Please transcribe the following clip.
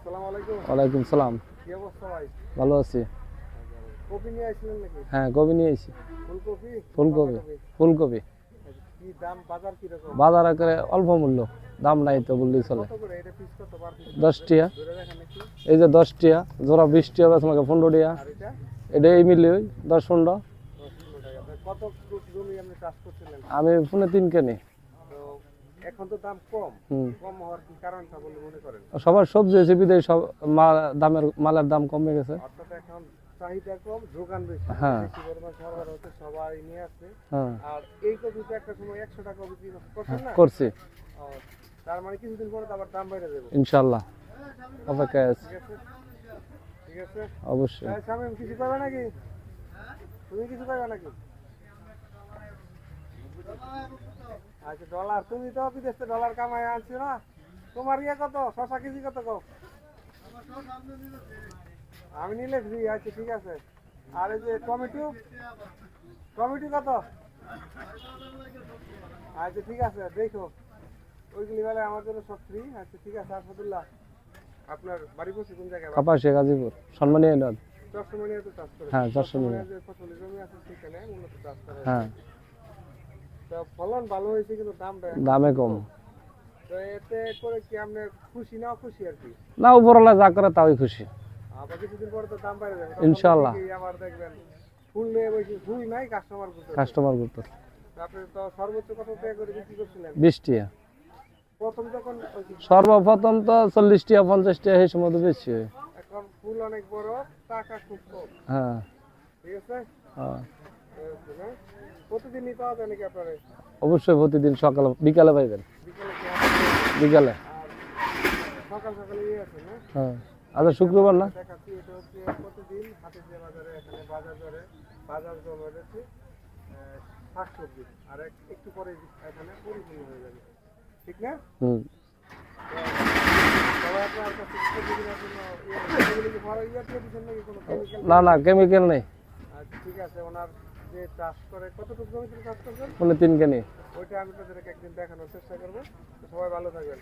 আসসালামু আলাইকুম। ওয়ালাইকুম সালাম। কি অবস্থা ভাই? ভালো আছি। কপি নিয়ে আসছিলেন নাকি? হ্যাঁ, কপি নিয়ে এসেছি। ফুলকপি? ফুলকপি। ফুলকপি কি দাম, বাজার কি রকম? বাজার আকারে অল্প মূল্য, দাম নাই তো বললেই চলে। কত করে এটা পিস, কত বার পিস? 10 টাকা। ধরে দেখেন একটু। এই যে 10 টাকা, জোড়া 20 টাকা, বেশ আমাকে 15 টাকা। আর এটা এটা এই মিলে ওই 10-15। 10 টাকা। কত জমি আপনি চাষ করছিলেন? আমি ফোনে 3 কেনি। তো এখন তো দাম কম, হুম। কম হওয়ার কি কারণটা বলে মনে করেন? সবার সবজি হয়েছে বিদেশি, সব মালের দাম কমে গেছে। অর্থাৎ এখন চাহিদা কম, যোগান বেশি, হ্যাঁ। বেশি পরিমাণ সরবরাহ হচ্ছে, সবাই নিয়ে আসছে। হ্যাঁ, আর এই কপি তো একটা সময় 100 টাকা বিক্রি করছেন না? করছি। ও, তার মানে কিছুদিন পরে তো আবার দাম বেড়ে যাবে। ইনশাআল্লাহ অপেক্ষায় আছি। ঠিক আছে, ঠিক আছে। অবশ্যই। শামিম, কিছু পাবে নাকি? তুমি কিছু পাবে নাকি? আচ্ছা, ডলার, তুমি তো বিদেশ থেকে ডলার কামাই আনছো না? তোমার ইয়ে কত, শশা কেজি কত কও? আমি নিলে ফ্রি। আচ্ছা, ঠিক আছে। আর এই যে টমেটো, টমেটো কত? আচ্ছা, ঠিক আছে, দেখো ওইগুলি বেলা আমার জন্য সব ফ্রি। আচ্ছা, ঠিক আছে। আলহামদুলিল্লাহ। আপনার বাড়ি পড়ছে কোন জায়গায়? কাপাসিয়া, গাজীপুর, সম্মানী এলাদ। চট্টগ্রামে তো চাষ করে। হ্যাঁ, চট্টগ্রামে যে ফসলি জমি আছে সেখানে মূলত চাষ করে। হ্যাঁ, তো ফলন ভালো হয়েছে কিন্তু দামটা দামে কম। তো এতে করে কি আপনি খুশি না অখুশি আর কি? না, উপরওয়ালা যা করে তাই খুশি। আবার কিছুদিন পরে তো দাম বেড়ে যাবে। ইনশাআল্লাহ। আবার দেখবেন ফুল নিয়ে বসে, ফুল নাই, কাস্টমার করতে। কাস্টমার করতে আপনি তো সর্বোচ্চ কত টাকা করে বিক্রি করছিলেন 20 টাকা। প্রথম যখন? সর্বপ্রথম তো 40 টাকা 50 টাকা এই সময় তো বেশি হয়। এখন ফুল অনেক বড়, টাকা খুব কম। হ্যাঁ, ঠিক আছে। হ্যাঁ, প্রতিদিনই পাওয়া যায় নাকি আপনার? অবশ্যই প্রতিদিন সকালে বিকালে পাইবেন। বিকেলে কি হাটে? বিকালে। আর সকাল সকালে ইয়ে আছে না? হ্যাঁ, আচ্ছা, শুক্রবার না? দেখাচ্ছি, এটা হচ্ছে প্রতিদিন হাটে যে বাজারে, এখানে বাজার দরে বাজার জমা রয়েছে শাকসবজি। আর একটু পরে এখানে পরিপূর্ণ হয়ে যাবে। ঠিক না? হুম। সবাই আপনার কাছে সবজি কেনার জন্য এগুলো কি বড় ইয়ে দিয়ে দিচ্ছেন নাকি কোনো কেমিক্যাল? না, না, কেমিক্যাল নেই। আচ্ছা, ঠিক আছে। ওনার যে চাষ করে, কতটুকু জমিতে চাষ করবেন ফোনে 3 কেনি। ওইটা আমি তাদেরকে একদিন দেখানোর চেষ্টা করবো। তো সবাই ভালো থাকবেন।